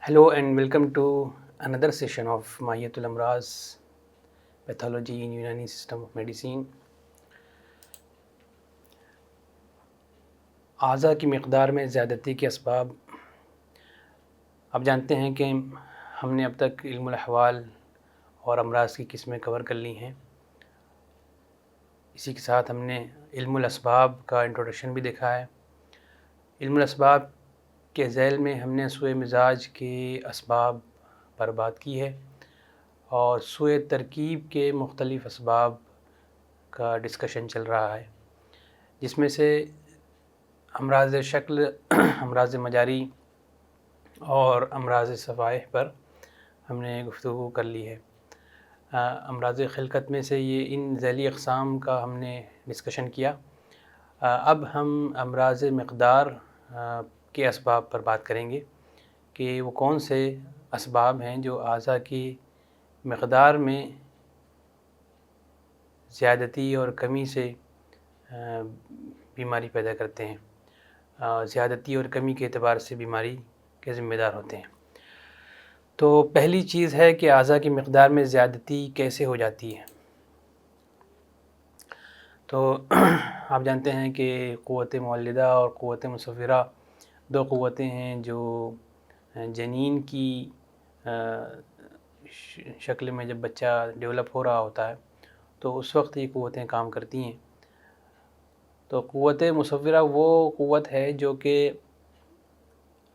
Hello and welcome to another session of Amrāḍ Pathology in Unani System of Medicine. اعضاء کی مقدار میں زیادتی کے اسباب. آپ جانتے ہیں کہ ہم نے اب تک علم الاحوال اور امراض کی قسمیں کور کر لی ہیں. اسی کے ساتھ ہم نے علم الاسباب کا انٹروڈکشن بھی دیکھا ہے. علم الاسباب کے ذیل میں ہم نے سوء مزاج کے اسباب پر بات کی ہے اور سوء ترکیب کے مختلف اسباب کا ڈسکشن چل رہا ہے، جس میں سے امراض شکل، امراض مجاری اور امراض صفائح پر ہم نے گفتگو کر لی ہے. امراض خلقت میں سے یہ ان ذیلی اقسام کا ہم نے ڈسکشن کیا. اب ہم امراض مقدار کے اسباب پر بات کریں گے کہ وہ کون سے اسباب ہیں جو اعضاء کی مقدار میں زیادتی اور کمی سے بیماری پیدا کرتے ہیں، زیادتی اور کمی کے اعتبار سے بیماری کے ذمہ دار ہوتے ہیں. تو پہلی چیز ہے کہ اعضاء کی مقدار میں زیادتی کیسے ہو جاتی ہے. تو آپ جانتے ہیں کہ قوت مولدہ اور قوت مصورہ دو قوتیں ہیں جو جنین کی شکل میں جب بچہ ڈیولپ ہو رہا ہوتا ہے تو اس وقت یہ قوتیں کام کرتی ہیں. تو قوت مصورہ وہ قوت ہے جو کہ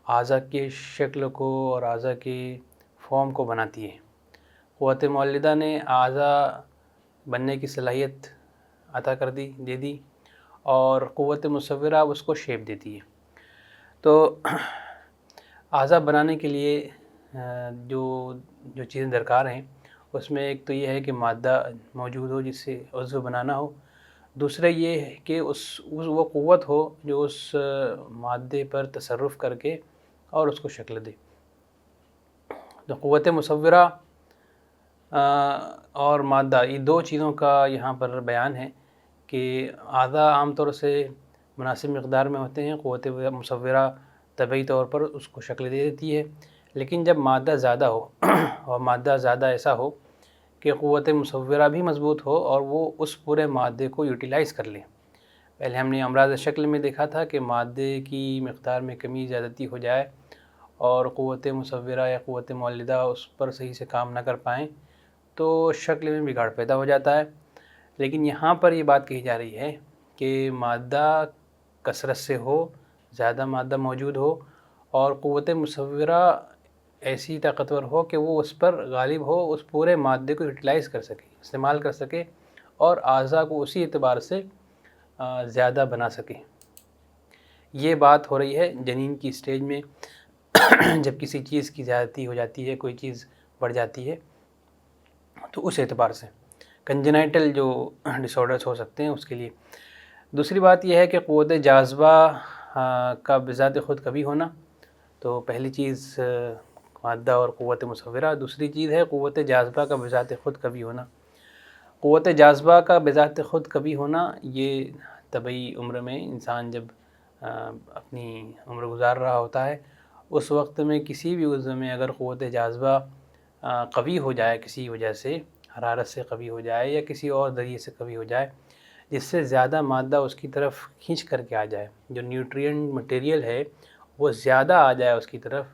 اعضاء کے شکل کو اور اعضاء کی فارم کو بناتی ہے. قوت مولدہ نے اعضاء بننے کی صلاحیت عطا دے دی اور قوت مصورہ اس کو شیپ دیتی ہے. تو اعضاء بنانے کے لیے جو چیزیں درکار ہیں اس میں ایک تو یہ ہے کہ مادہ موجود ہو جس سے عضو بنانا ہو. دوسرا یہ ہے کہ وہ قوت ہو جو اس مادے پر تصرف کر کے اور اس کو شکل دے. تو قوت مصورہ اور مادہ، یہ دو چیزوں کا یہاں پر بیان ہے کہ اعضاء عام طور سے مناسب مقدار میں ہوتے ہیں. قوت مصورہ طبعی طور پر اس کو شکل دے دیتی ہے، لیکن جب مادہ زیادہ ہو اور مادہ زیادہ ایسا ہو کہ قوت مصورہ بھی مضبوط ہو اور وہ اس پورے مادے کو یوٹیلائز کر لیں. پہلے ہم نے امراض شکل میں دیکھا تھا کہ مادے کی مقدار میں کمی زیادتی ہو جائے اور قوت مصورہ یا قوت مولدہ اس پر صحیح سے کام نہ کر پائیں تو شکل میں بگاڑ پیدا ہو جاتا ہے. لیکن یہاں پر یہ بات کہی جا رہی ہے کہ مادہ کثرت سے ہو، زیادہ مادہ موجود ہو اور قوت مصورہ ایسی طاقتور ہو کہ وہ اس پر غالب ہو، اس پورے مادے کو یوٹیلائز کر سکے، استعمال کر سکے اور اعضاء کو اسی اعتبار سے زیادہ بنا سکے. یہ بات ہو رہی ہے جنین کی سٹیج میں جب کسی چیز کی زیادتی ہو جاتی ہے، کوئی چیز بڑھ جاتی ہے تو اس اعتبار سے کنجنائٹل جو ڈس آرڈرز ہو سکتے ہیں اس کے لیے. دوسری بات یہ ہے کہ قوت جاذبہ کا بذات خود کبھی ہونا. تو پہلی چیز مادہ اور قوت مصورہ، دوسری چیز ہے قوت جاذبہ کا بذات خود کبھی ہونا. قوت جاذبہ کا بذات خود کبھی ہونا یہ طبعی عمر میں انسان جب اپنی عمر گزار رہا ہوتا ہے اس وقت میں کسی بھی عضو میں اگر قوت جاذبہ قوی ہو جائے، کسی وجہ سے حرارت سے قوی ہو جائے یا کسی اور ذریعے سے قوی ہو جائے جس سے زیادہ مادہ اس کی طرف کھینچ کر کے آ جائے، جو نیوٹرینٹ مٹیریل ہے وہ زیادہ آ جائے اس کی طرف،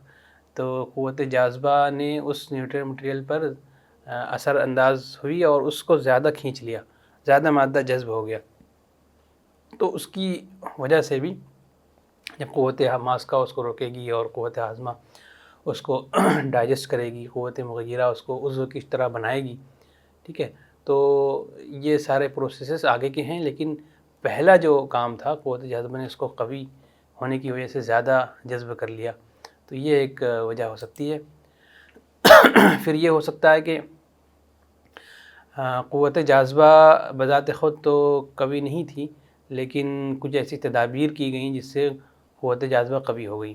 تو قوت جاذبہ نے اس نیوٹرینٹ مٹیریل پر اثر انداز ہوئی اور اس کو زیادہ کھینچ لیا، زیادہ مادہ جذب ہو گیا. تو اس کی وجہ سے بھی جب قوت ماسکہ اس کو روکے گی اور قوت ہاضمہ اس کو ڈائجسٹ کرے گی، قوت مغیرہ اس کو عضو کی طرح بنائے گی. ٹھیک ہے، تو یہ سارے پروسیسز آگے کے ہیں، لیکن پہلا جو کام تھا قوت جاذبہ نے اس کو قوی ہونے کی وجہ سے زیادہ جذب کر لیا. تو یہ ایک وجہ ہو سکتی ہے. پھر یہ ہو سکتا ہے کہ قوت جاذبہ بذات خود تو قوی نہیں تھی لیکن کچھ ایسی تدابیر کی گئیں جس سے قوت جاذبہ قوی ہو گئی.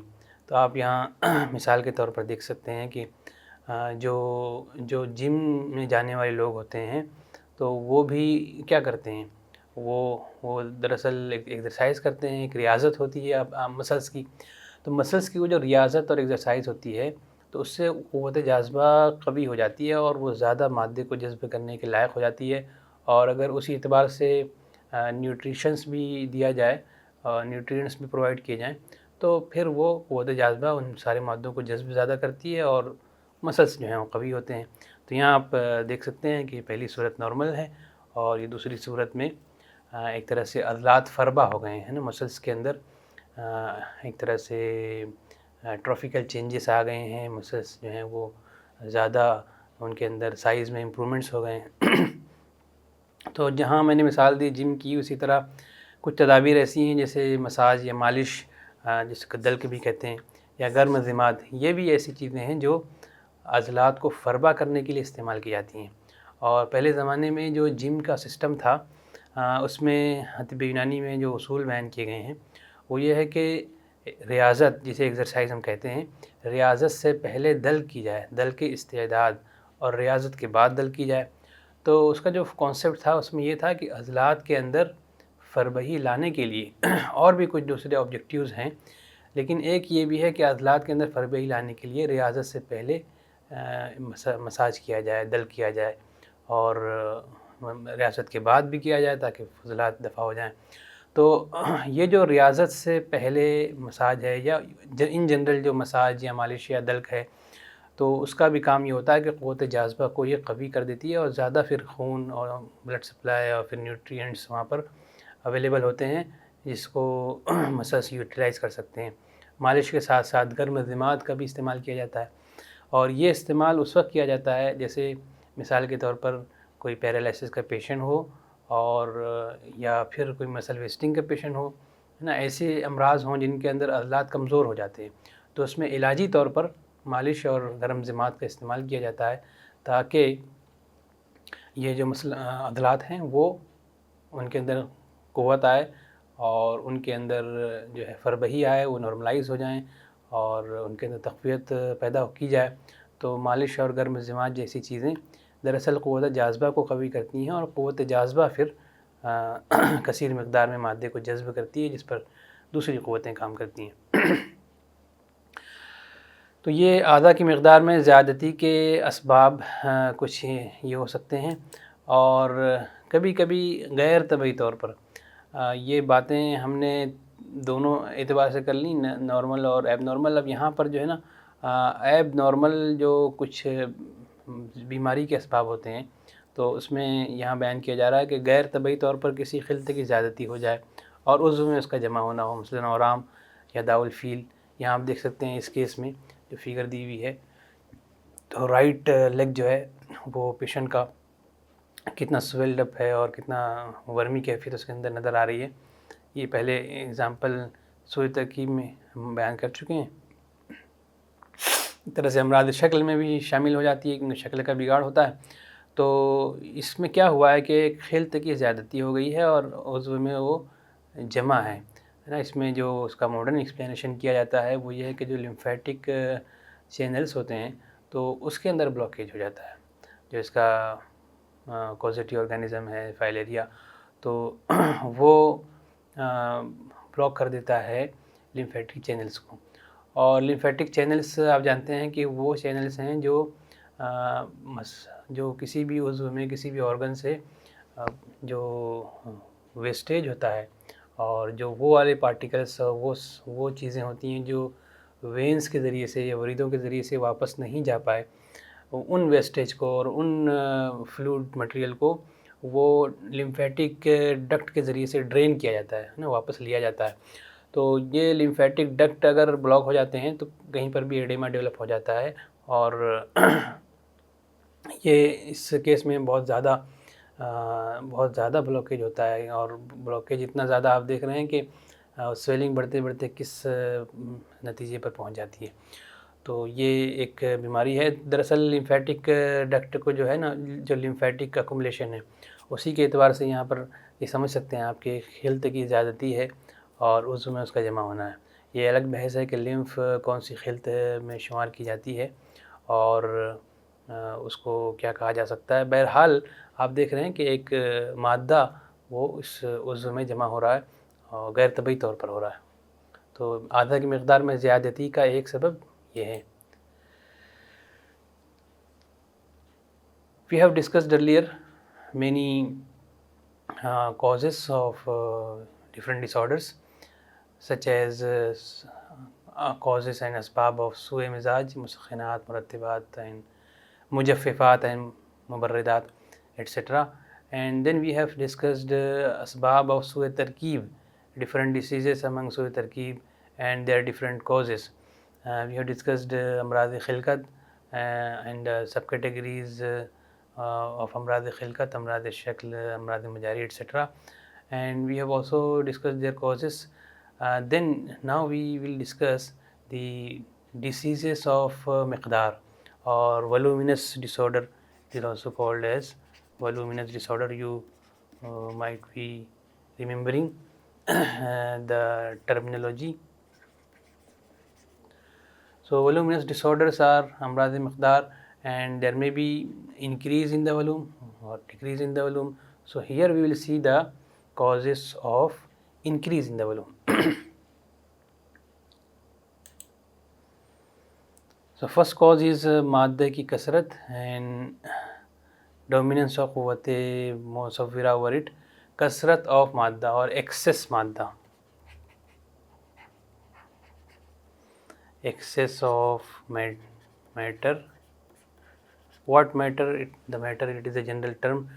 تو آپ یہاں مثال کے طور پر دیکھ سکتے ہیں کہ جو جم میں جانے والے لوگ ہوتے ہیں تو وہ بھی کیا کرتے ہیں، وہ دراصل ایکسرسائز کرتے ہیں، ایک ریاضت ہوتی ہے مسلس کی. تو مسلس کی وہ جو ریاضت اور ایکسرسائز ہوتی ہے تو اس سے قوت جاذبہ قوی ہو جاتی ہے اور وہ زیادہ مادے کو جذب کرنے کے لائق ہو جاتی ہے. اور اگر اسی اعتبار سے نیوٹریشنس بھی دیا جائے اور نیوٹرینٹس بھی پرووائڈ کیے جائیں تو پھر وہ قوت جاذبہ ان سارے مادوں کو جذب زیادہ کرتی ہے اور مسلس جو ہیں وہ قوی ہوتے ہیں. تو یہاں آپ دیکھ سکتے ہیں کہ پہلی صورت نارمل ہے اور یہ دوسری صورت میں ایک طرح سے عضلات فربہ ہو گئے ہیں نا مسلس کے اندر، ایک طرح سے ٹرافیکل چینجز آ گئے ہیں، مسلس جو ہیں وہ زیادہ ان کے اندر سائز میں امپرومنٹس ہو گئے ہیں. تو جہاں میں نے مثال دی جم کی، اسی طرح کچھ تدابیر ایسی ہیں جیسے مساج یا مالش، جس کو دلک بھی کہتے ہیں، یا گرم ضماد، یہ بھی ایسی چیزیں ہیں جو عضلات کو فربہ کرنے کے لیے استعمال کی جاتی ہیں. اور پہلے زمانے میں جو جم کا سسٹم تھا اس میں طب یونانی میں جو اصول بیان کیے گئے ہیں وہ یہ ہے کہ ریاضت، جسے ایکسرسائز ہم کہتے ہیں، ریاضت سے پہلے دلک کی جائے، دلک کی استعداد، اور ریاضت کے بعد دلک کی جائے. تو اس کا جو کانسیپٹ تھا اس میں یہ تھا کہ عضلات کے اندر فربہی لانے کے لیے اور بھی کچھ دوسرے آبجیکٹیوز ہیں، لیکن ایک یہ بھی ہے کہ عضلات کے اندر فربہی لانے کے لیے ریاضت سے پہلے مساج کیا جائے، دلک کیا جائے، اور ریاضت کے بعد بھی کیا جائے تاکہ فضلات دفع ہو جائیں. تو یہ جو ریاضت سے پہلے مساج ہے یا ان جنرل جو مساج یا مالش یا دلک ہے، تو اس کا بھی کام یہ ہوتا ہے کہ قوت جاذبہ کو یہ قوی کر دیتی ہے اور زیادہ پھر خون اور بلڈ سپلائی اور پھر نیوٹرینٹس وہاں پر اویلیبل ہوتے ہیں جس کو مسلس یوٹیلائز کر سکتے ہیں. مالش کے ساتھ ساتھ گرم ضماد کا بھی استعمال کیا جاتا ہے، اور یہ استعمال اس وقت کیا جاتا ہے جیسے مثال کے طور پر کوئی پیرالائسس کا پیشنٹ ہو اور یا پھر کوئی مسل ویسٹنگ کا پیشنٹ ہو نا، ایسے امراض ہوں جن کے اندر عضلات کمزور ہو جاتے ہیں، تو اس میں علاجی طور پر مالش اور گرم ضماد کا استعمال کیا جاتا ہے تاکہ یہ جو عضلات ہیں وہ ان کے اندر قوت آئے اور ان کے اندر جو ہے فربہی آئے، وہ نارملائز ہو جائیں اور ان کے اندر تقویت پیدا کی جائے. تو مالش اور گرم ضماد جیسی چیزیں دراصل قوت جاذبہ کو قوی کرتی ہیں، اور قوت جاذبہ پھر کثیر مقدار میں مادے کو جذب کرتی ہے جس پر دوسری قوتیں کام کرتی ہیں. تو یہ اعضاء کی مقدار میں زیادتی کے اسباب کچھ یہ ہو سکتے ہیں، اور کبھی کبھی غیر طبعی طور پر یہ باتیں ہم نے دونوں اعتبار سے کر لیں، نارمل اور ایب نارمل. اب یہاں پر جو ہے نا ایب نارمل جو کچھ بیماری کے اسباب ہوتے ہیں تو اس میں یہاں بیان کیا جا رہا ہے کہ غیر طبعی طور پر کسی خلط کی زیادتی ہو جائے اور عضو میں اس کا جمع ہونا ہو، مثلاً اورام یا داء الفیل. یہاں آپ دیکھ سکتے ہیں اس کیس میں جو فگر دی ہوئی ہے، تو رائٹ لیگ جو ہے وہ پیشنٹ کا کتنا سویلڈ اپ ہے اور کتنا ورمی کیفیت اس کے اندر نظر آ رہی ہے. یہ پہلے اگزامپل سوئی ترکیب میں ہم بیان کر چکے ہیں. اس طرح سے امراض شکل میں بھی شامل ہو جاتی ہے کیونکہ شکل کا بگاڑ ہوتا ہے. تو اس میں کیا ہوا ہے کہ ایک خلط کی زیادتی ہو گئی ہے اور عضو میں وہ جمع ہے نا. اس میں جو اس کا ماڈرن ایکسپلینیشن کیا جاتا ہے وہ یہ ہے کہ جو لمفیٹک چینلز ہوتے ہیں تو اس کے اندر بلاکیج ہو جاتا ہے. جو اس کا کوزیٹی آرگینزم ہے فائلیریا، تو وہ بلاک کر دیتا ہے لمفیٹک چینلز کو. اور لمفیٹک چینلز آپ جانتے ہیں کہ وہ چینلز ہیں جو کسی بھی عضو میں کسی بھی آرگن سے جو ویسٹیج ہوتا ہے اور جو وہ والے پارٹیکلز وہ چیزیں ہوتی ہیں جو وینز کے ذریعے سے یا وریدوں کے ذریعے سے واپس نہیں جا پائے، ان ویسٹیج کو اور ان فلوئڈ مٹیریل کو وہ لمفیٹک ڈکٹ کے ذریعے سے ڈرین کیا جاتا ہے نا، واپس لیا جاتا ہے. تو یہ لمفیٹک ڈکٹ اگر بلاک ہو جاتے ہیں تو کہیں پر بھی ایڈیما ڈیولپ ہو جاتا ہے، اور یہ اس کیس میں بہت زیادہ بلاکیج ہوتا ہے. اور بلاکیج اتنا زیادہ آپ دیکھ رہے ہیں کہ سویلنگ بڑھتے بڑھتے کس نتیجے پر پہنچ جاتی ہے. تو یہ ایک بیماری ہے. دراصل لمفیٹک ڈکٹ کو جو ہے نا، جو لمفیٹک اکومولیشن ہے اسی کے اعتبار سے یہاں پر یہ سمجھ سکتے ہیں آپ کہ خلط کی زیادتی ہے اور عضو میں اس کا جمع ہونا ہے. یہ الگ بحث ہے کہ لمف کون سی خلط میں شمار کی جاتی ہے اور اس کو کیا کہا جا سکتا ہے. بہرحال آپ دیکھ رہے ہیں کہ ایک مادہ وہ اس عضو میں جمع ہو رہا ہے اور غیر طبعی طور پر ہو رہا ہے. تو اعضاء کی مقدار میں زیادتی کا ایک سبب یہ ہے. We have discussed earlier many causes of different disorders, such as causes and asbab of sue mizaj, musakhinat, murattibat and mujaffifat and mubarridat, etc. And then we have discussed asbab of sue tarkeeb, different diseases among sue tarkeeb and their different causes. We have discussed Amrāḍ khilqat and subcategories of Amrāḍ khilqat, Amrāḍ shakl, Amrāḍ majari, etc. And we have also discussed their causes. Then now we will discuss the diseases of Miqdar or voluminous disorder. It is also called as voluminous disorder. You might be remembering the terminology. So voluminous disorders are Amrāḍ Miqdār, and there may be increase in the volume or decrease in the volume. So here we will see the causes of increase in the volume. So first cause is madde ki kasrat and dominance of quwwat-i musawwira over it. Kasrat of madda or excess madda. Excess of matter. What matter? The matter, it is a general term.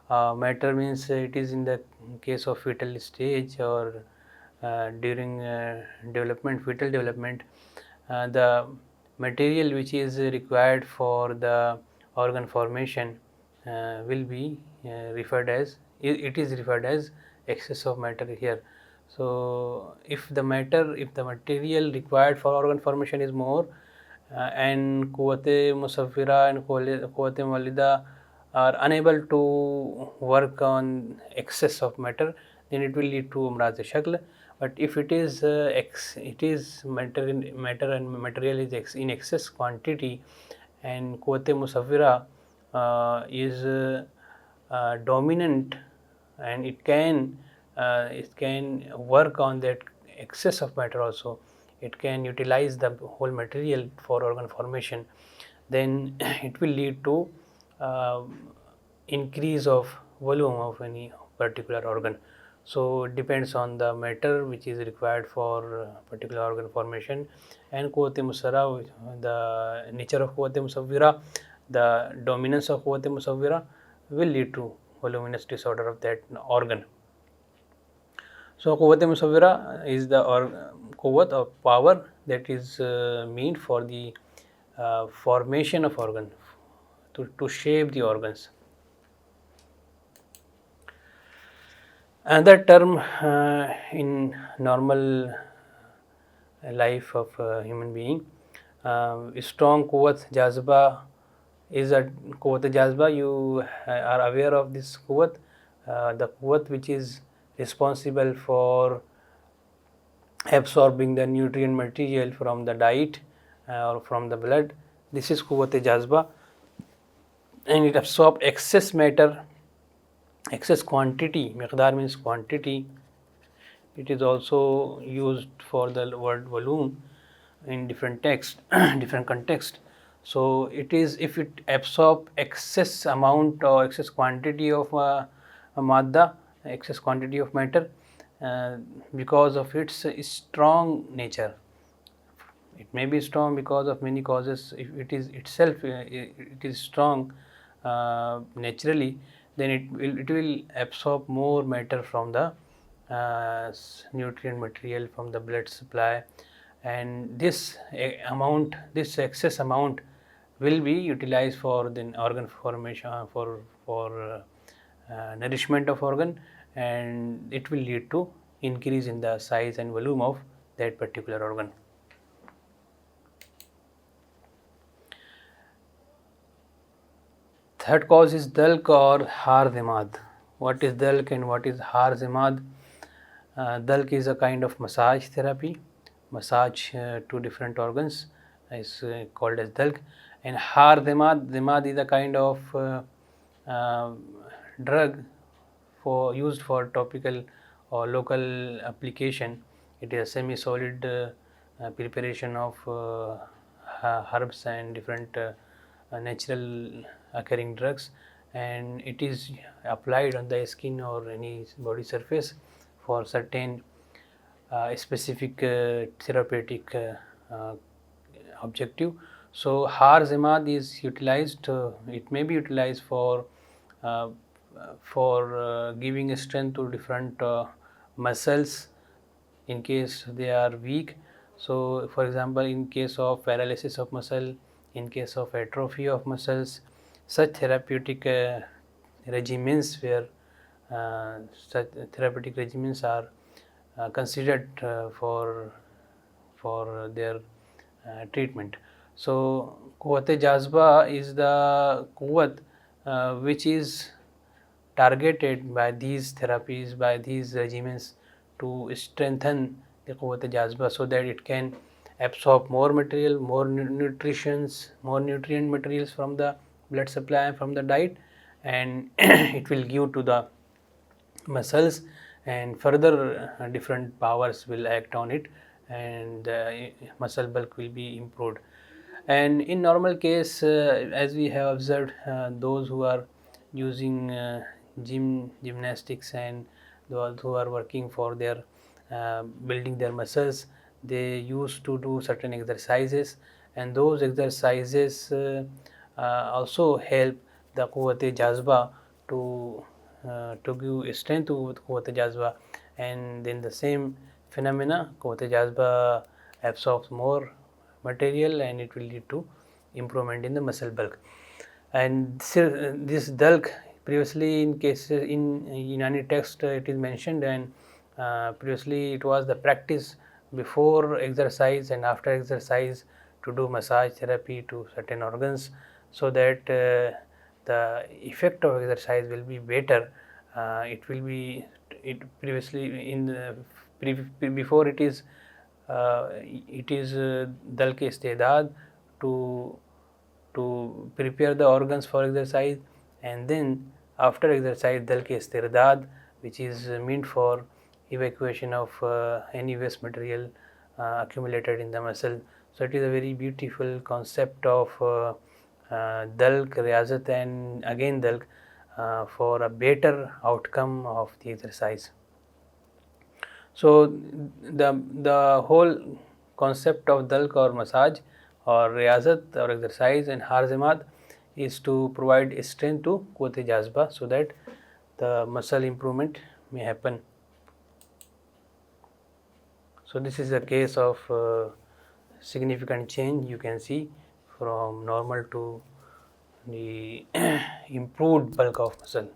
Matter means it is in the case of fetal stage or during fetal development. The material which is required for the organ formation will be referred as, it is referred as excess of matter here. So if the material required for organ formation is more and Quwwat-i musawwira and Quwwat-i muwallida are unable to work on excess of matter, then it will lead to Amrāḍ shakl. But if it is matter and material is in excess quantity and Quwwat-i musawwira is dominant, and it can work on that excess of matter also. It can utilize the whole material for organ formation, then it will lead to increase of volume of any particular organ. So it depends on the matter which is required for particular organ formation, and Quwwat-i musawwira, the nature of Quwwat-i musawwira, the dominance of Quwwat-i musawwira will lead to voluminous disorder of that organ. So Quwwat-i musawwira is the Quwwat or power that is meant for the formation of organ, to shape the organs. Another term in normal life of a human being, strong Quwwat jazba is a Quwwat jazba. You are aware of this Quwwat, the Quwwat which is responsible for absorbing the nutrient material from the diet or from the blood. This is Quwwat jazba, and it absorbs excess matter, excess quantity. Miqdar means quantity. It is also used for the word volume in different text, different context. So it is, if it absorbs excess amount or excess quantity of madda, excess quantity of matter, because of its strong nature. It may be strong because of many causes. If it is itself it is strong naturally, then it will absorb more matter from the nutrient material from the blood supply, and this excess amount will be utilized for the organ formation, for nourishment of organ, and it will lead to increase in the size and volume of that particular organ. Third cause is dalk or har-dimad. What is dalk and what is har-dimad? Dalk is a kind of massage therapy. Massage to different organs is called as dalk. And har-dimad is a kind of drug used for topical or local application. It is a semi-solid preparation of herbs and different natural occurring drugs, and it is applied on the skin or any body surface for certain specific therapeutic objective. So har-Zimmad is utilized, it may be utilized uh, for giving strength to different muscles in case they are weak. So for example, in case of paralysis of muscle, in case of atrophy of muscles, such therapeutic regimens where such therapeutic regimens are considered for their treatment. So Quwwat-e is the Quwwat which is targeted by these therapies, by these regimens, to strengthen the Quwwat-e so that it can absorb more material, more more nutrient materials from the blood supply and from the diet, and it will give to the muscles, and further different powers will act on it, and muscle bulk will be improved. And in normal case, as we have observed, those who are using gymnastics, and those who are working for their building their muscles, they used to do certain exercises, and those exercises also help the Quwwat-e to give strength to Quwwat-e, and then the same phenomena, Quwwat-e absorbs more material, and it will lead to improvement in the muscle bulk. And this bulk, previously in cases in Unani text it is mentioned, and previously it was the practice before exercise and after exercise to do massage therapy to certain organs, so that the effect of exercise will be better. It will be previously in before it is dal ke istedad to prepare the organs for exercise, and then after exercise dal ke istirdad, which is meant for evacuation of any waste material accumulated in the muscle. So it is a very beautiful concept of dalk, riyazat, and again dalk for a better outcome of the exercise. So the whole concept of dalk or massage or riyazat or exercise and har-Zimmad is to provide strength to Quwwat-e so that the muscle improvement may happen. So this is a case of significant change you can see from normal to the improved bulk of muscle.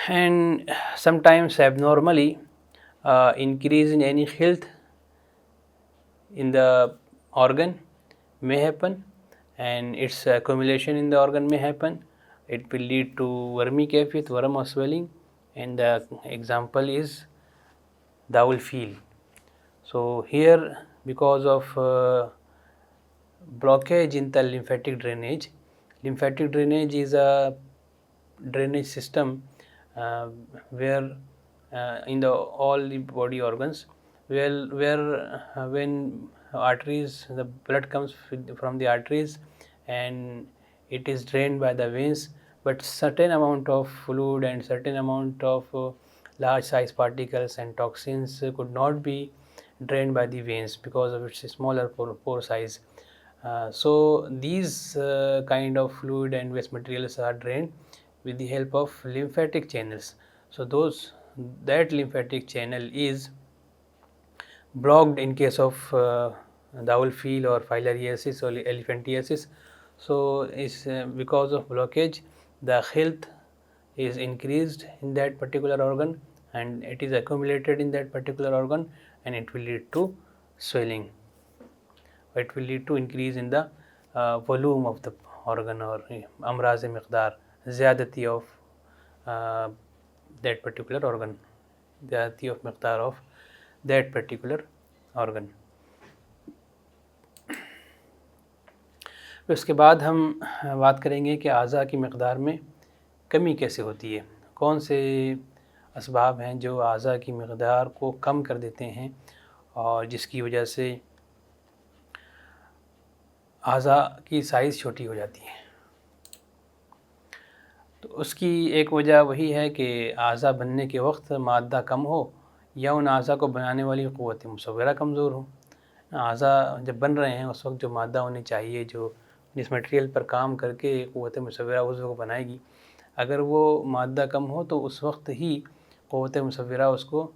And sometimes abnormally increase in any health in the organ may happen, and its accumulation in the organ may happen. It will lead to vermicapith, worm or swelling, and the example is the feel. So here, because of blockage in the lymphatic drainage is a drainage system where in the all the body organs, where when arteries, the blood comes from the arteries and it is drained by the veins, but certain amount of fluid and certain amount of large size particles and toxins could not be drained by the veins because of its smaller pore size. So these kind of fluid and waste materials are drained with the help of lymphatic channels. So that lymphatic channel is blocked in case of the feel or filariasis or elephantiasis. So is because of blockage, the health is increased in that particular organ, and it is accumulated in that particular organ, and it will lead to swelling. It will lead to increase in the volume of the organ, or Amrāẓ Miqdar, zyadati of that particular organ, zyadati of Miqdar of that particular organ. उसके बाद हम बात करेंगे कि आज़ा की मिक़दार में कमी कैसे होती है, कौन से असबाब हैं जो आज़ा की मिक़दार को कम कर देते हैं और जिसकी वजह से आज़ा की साइज़ छोटी हो जाती है. اس کی ایک وجہ وہی ہے کہ اعضاء بننے کے وقت مادہ کم ہو یا ان اعضاء کو بنانے والی قوت مصورہ کمزور ہو۔ اعضاء جب بن رہے ہیں اس وقت جو مادہ ہونی چاہیے، جو جس مٹیریل پر کام کر کے قوت مصورہ عضو کو بنائے گی، اگر وہ مادہ کم ہو تو اس وقت ہی قوت مصورہ اس کو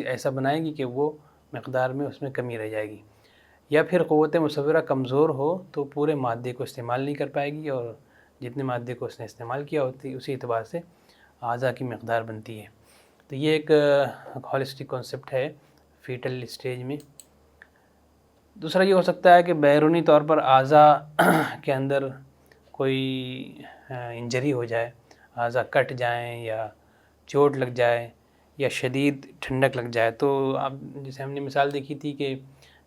ایسا بنائے گی کہ وہ مقدار میں اس میں کمی رہ جائے گی، یا پھر قوت مصورہ کمزور ہو تو پورے مادے کو استعمال نہیں کر پائے گی، اور جتنے مادے کو اس نے استعمال کیا ہوتی اسی اعتبار سے اعضاء کی مقدار بنتی ہے۔ تو یہ ایک ہولسٹک کانسیپٹ ہے فیٹل اسٹیج میں۔ دوسرا یہ ہو سکتا ہے کہ بیرونی طور پر اعضاء کے اندر کوئی انجری ہو جائے، اعضاء کٹ جائیں یا چوٹ لگ جائے یا شدید ٹھنڈک لگ جائے، تو اب جیسے ہم نے مثال دیکھی تھی کہ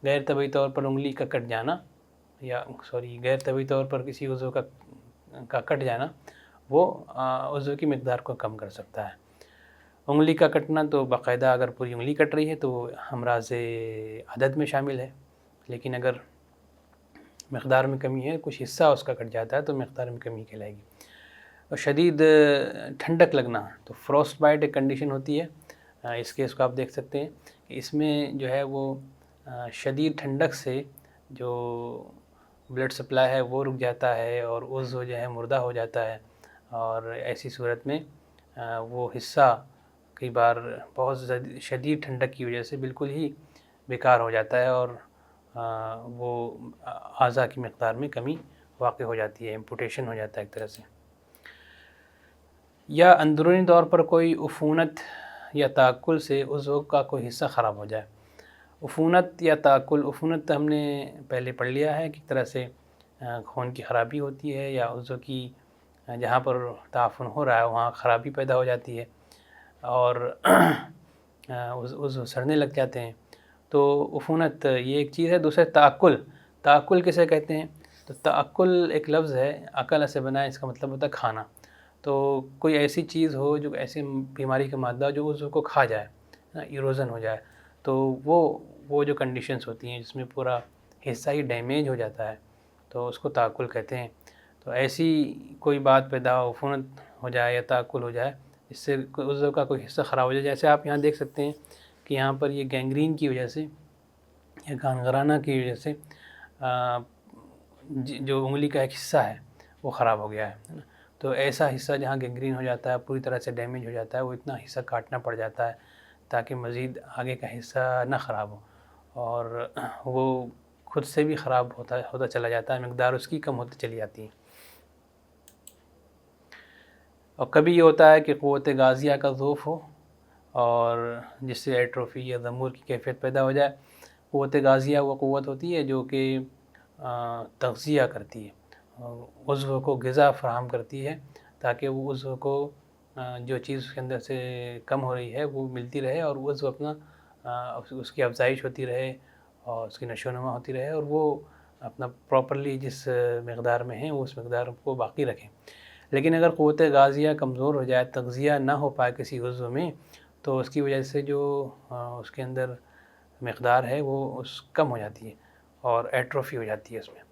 غیر طبعی طور پر انگلی کا کٹ جانا غیر طبعی طور پر کسی عضو کا کٹ جانا وہ عضو کی مقدار کو کم کر سکتا ہے۔ انگلی کا کٹنا تو باقاعدہ اگر پوری انگلی کٹ رہی ہے تو وہ امراض عدد میں شامل ہے، لیکن اگر مقدار میں کمی ہے، کچھ حصہ اس کا کٹ جاتا ہے تو مقدار میں کمی کہلائے گی۔ اور شدید ٹھنڈک لگنا تو فروسٹ بائٹ ایک کنڈیشن ہوتی ہے، اس کیس کو آپ دیکھ سکتے ہیں کہ اس میں جو ہے وہ شدید ٹھنڈک سے جو بلڈ سپلائی ہے وہ رک جاتا ہے اور عضو جو ہے مردہ ہو جاتا ہے، اور ایسی صورت میں وہ حصہ کئی بار بہت شدید ٹھنڈک کی وجہ سے بالکل ہی بیکار ہو جاتا ہے اور وہ اعضاء کی مقدار میں کمی واقع ہو جاتی ہے، امپوٹیشن ہو جاتا ہے ایک طرح سے۔ یا اندرونی طور پر کوئی عفونت یا تعکل سے عضو کا کوئی حصہ خراب ہو جائے۔ عفونت یا تعکل، عفونت ہم نے پہلے پڑھ لیا ہے کہ ایک طرح سے خون کی خرابی ہوتی ہے یا عضو کی جہاں پر تعفن ہو رہا ہے وہاں خرابی پیدا ہو جاتی ہے اور عضو سڑنے لگ جاتے ہیں، تو عفونت یہ ایک چیز ہے۔ دوسرے تعکل کسے کہتے ہیں؟ تو تعکل ایک لفظ ہے، عقل سے بنا ہے، اس کا مطلب ہوتا ہے کھانا۔ تو کوئی ایسی چیز ہو جو ایسی بیماری کا مادہ جو عضو کو کھا جائے، ایروزن ہو جائے، تو وہ جو کنڈیشنز ہوتی ہیں جس میں پورا حصہ ہی ڈیمیج ہو جاتا ہے تو اس کو تعکل کہتے ہیں۔ تو ایسی کوئی بات پیدا ہو، عفونت ہو جائے یا تعکل ہو جائے، اس سے عضو کا کوئی حصہ خراب ہو جائے، جیسے آپ یہاں دیکھ سکتے ہیں کہ یہاں پر یہ گینگرین کی وجہ سے یا گانگرانہ کی وجہ سے جو انگلی کا ایک حصہ ہے وہ خراب ہو گیا ہے۔ تو ایسا حصہ جہاں گینگرین ہو جاتا ہے، پوری طرح سے ڈیمیج ہو جاتا ہے، وہ اتنا حصہ کاٹنا پڑ جاتا ہے تاکہ مزید آگے کا حصہ نہ خراب ہو، اور وہ خود سے بھی خراب ہوتا چلا جاتا ہے، مقدار اس کی کم ہوتی چلی جاتی ہے۔ اور کبھی یہ ہوتا ہے کہ قوت غازیہ کا ضعف ہو اور جس سے ایٹروفی یا ضمور کی کیفیت پیدا ہو جائے۔ قوت غازیہ وہ قوت ہوتی ہے جو کہ تغذیہ کرتی ہے، عضو کو غذا فراہم کرتی ہے تاکہ وہ عضو کو جو چیز اس کے اندر سے کم ہو رہی ہے وہ ملتی رہے اور وہ عضو اپنا اس کی افزائش ہوتی رہے اور اس کی نشو و نما ہوتی رہے اور وہ اپنا پراپرلی جس مقدار میں ہیں وہ اس مقدار کو باقی رکھیں۔ لیکن اگر قوت غازیہ کمزور ہو جائے، تغذیہ نہ ہو پائے کسی عضو میں، تو اس کی وجہ سے جو اس کے اندر مقدار ہے وہ کم ہو جاتی ہے اور ایٹروفی ہو جاتی ہے اس میں۔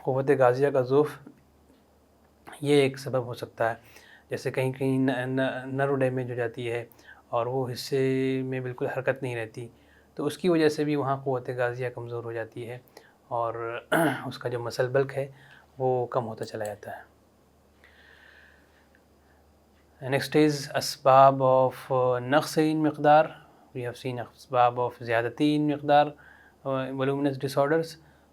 قوت غازیہ کا ضعف یہ ایک سبب ہو سکتا ہے، جیسے کہیں کہیں نرو ڈیمیج ہو جاتی ہے اور وہ حصے میں بالکل حرکت نہیں رہتی، تو اس کی وجہ سے بھی وہاں قوت غازیہ کمزور ہو جاتی ہے اور اس کا جو مسل بلک ہے وہ کم ہوتا چلا جاتا ہے۔ نیکسٹ از اسباب آف نقص ان مقدار. We have seen اسباب of زیادتی in مقدار voluminous disorders.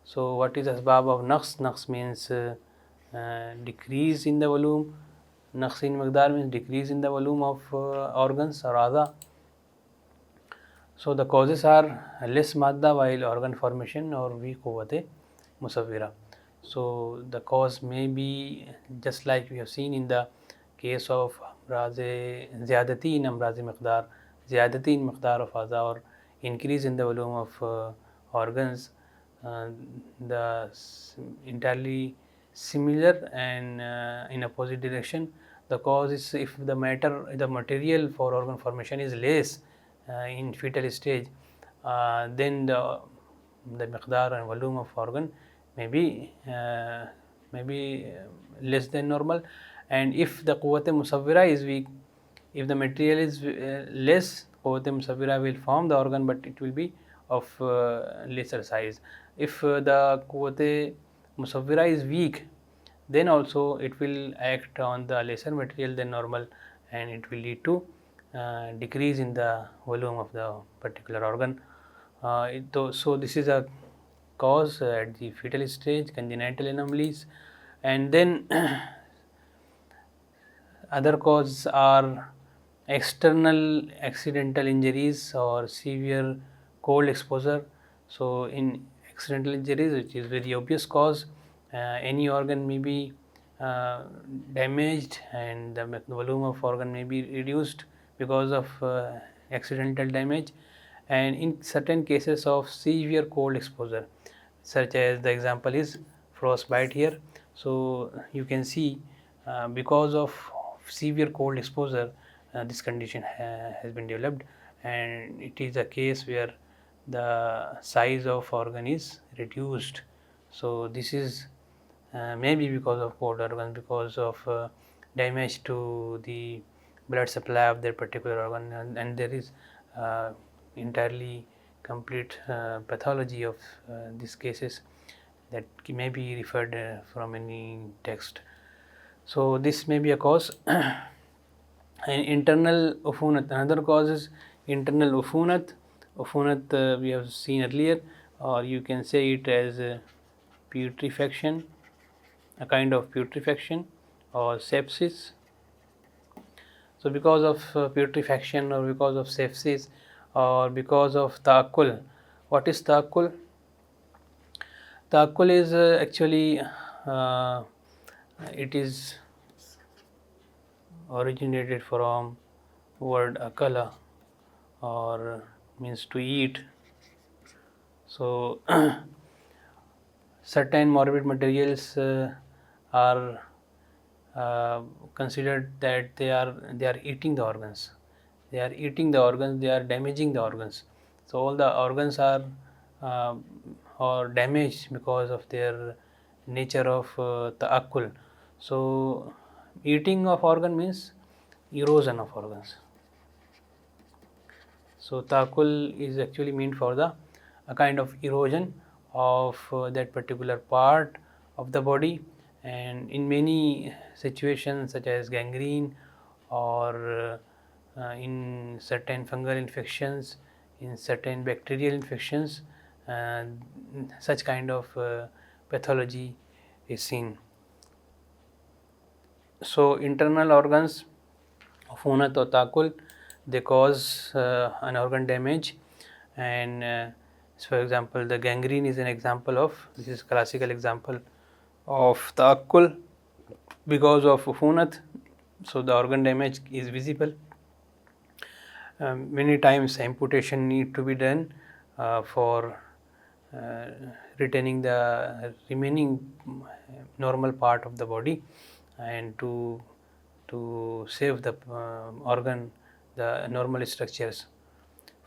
So what is اسباب of نقص? نقص means decrease in the volume. نقص in مقدار means decrease in the volume of organs or اعضاء. So the causes are less مادہ while organ formation or weak قوت مصورہ. So the cause may be just like we have seen in the case of امراض زیادتی in امراض مقدار, زیادتی in مقدار of اعضاء or increase in the volume of organs, the entirely similar and in opposite direction. The cause is if the material for organ formation is less in fetal stage, then the مقدار and volume of organ may be maybe less than normal. And if the Quwwat-i Musawwira is weak, if the material is less, Quwwat-i Musawwira will form the organ, but it will be of lesser size. If the Quwwat-i Musawwira is weak, then also it will act on the lesser material than normal, and it will lead to decrease in the volume of the particular organ. So this is a cause at the fetal stage, congenital anomalies. And then other causes are external accidental injuries or severe cold exposure. So in accidental injuries, which is very obvious cause, any organ may be damaged, and the volume of organ may be reduced because of accidental damage. And in certain cases of severe cold exposure, such as the example is frostbite here. So you can see because of severe cold exposure, this condition has been developed, and it is a case where the size of organ is reduced. So this is maybe because of cold organ, because of damage to the blood supply of that particular organ, and there is entirely complete pathology of these cases that may be referred from any text. So this may be a cause. And internal ufunat, another cause is internal ufunat. Ufunat we have seen earlier, or you can say it as putrefaction, a kind of putrefaction or sepsis. So because of putrefaction, or because of sepsis, or because of ta'akkul. What is ta'akkul? Ta'akkul is actually it is originated from word akala, or means to eat. So certain morbid materials are considered that they are eating the organs. They are eating the organs. They are damaging the organs. So all the organs are or damaged because of their nature of ta'akkul. So eating of organ means erosion of organs. So ta'akkul is actually meant for the a kind of erosion of that particular part of the body. And in many situations, such as gangrene, or in certain fungal infections, in certain bacterial infections, such kind of pathology is seen. So internal organs of unat or ta'akkul, they cause an organ damage. And so for example, the gangrene is an example of, this is classical example of ta'akkul because of ufunat. So the organ damage is visible. Many times amputation need to be done for retaining the remaining normal part of the body, and to save the organ, the normal structures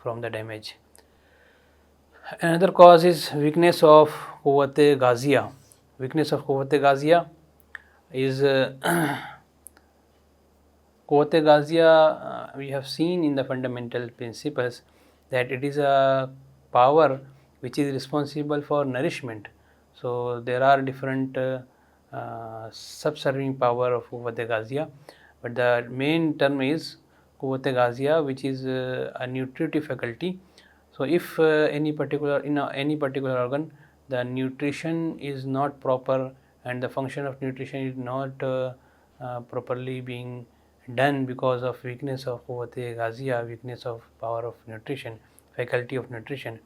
from the damage. Another cause is weakness of Quwwat-i Ghaziyah. Weakness of Quwwat-i Ghaziyah is Quwwat-i Ghaziyah, we have seen in the fundamental principles that it is a power which is responsible for nourishment. So there are different subserving power of Quwwat-i Ghaziyah, but the main term is Quwwat-i Ghaziyah, which is a nutritive faculty. So if any particular organ, the nutrition is not proper, and the function of nutrition is not properly being done because of weakness of Quwwat-i Ghaziyah, weakness of power of nutrition, faculty of nutrition,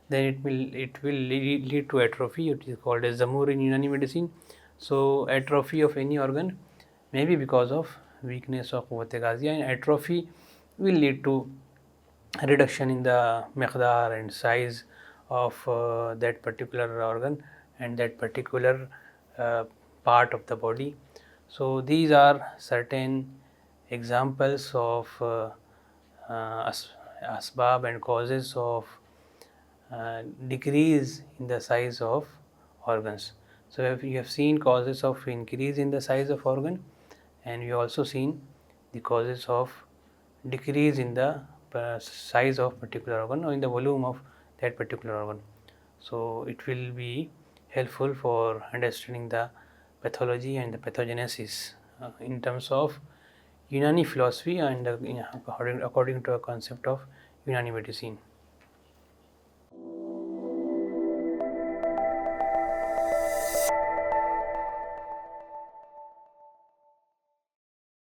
then it will lead to atrophy. It is called as zamur in Unani medicine. So atrophy of any organ may be because of weakness of Quwwat-i Ghaziyah, and atrophy will lead to reduction in the Miqdar and size of that particular organ and that particular part of the body. So these are certain examples of asbab and causes of decrease in the size of organs. So you have seen causes of increase in the size of organ, and you also seen the causes of decrease in the size of particular organ or in the volume of that particular organ. So it will be helpful for understanding the pathology and the pathogenesis in terms of Unani philosophy and according to a concept of Unani medicine.